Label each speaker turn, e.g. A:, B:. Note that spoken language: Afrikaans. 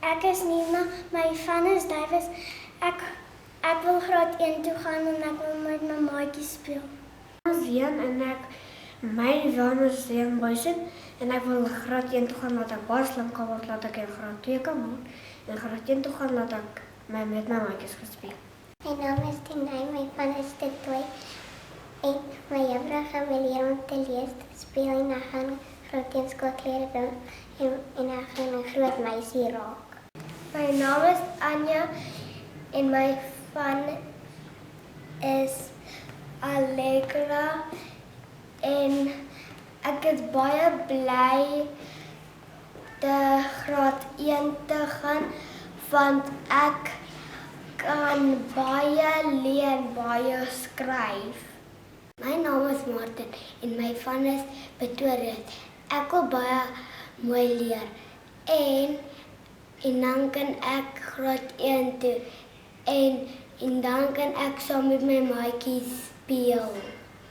A: Ek is Nina, my van is Davis. Ek wil graad 1 toe gaan en ek wil met my maatjies speel.
B: Ons Jan en my naam is Jan Boysen en ek wil graad 1 toe gaan laat ek baie slim kan word, laat ek in graad 2 kan word en graad 1 toe gaan laat ek met my maatjies gespeel.
A: My naam is Tinay, my van is dit 2 en my juffrou gaan my leer om te lees, te speel en ek gaan graad 1 skoolklere bring en ek gaan 'n groot meisie raak. My naam is Anja en my van is Allegra en ek is baie bly te graad 1 te gaan want ek kan baie leer, baie skryf. My naam is Martin en my van is Pretoria. Ek wil baie mooi leer en dan kan ek graad 1 toe en dan kan ek saam met my maatjies speel.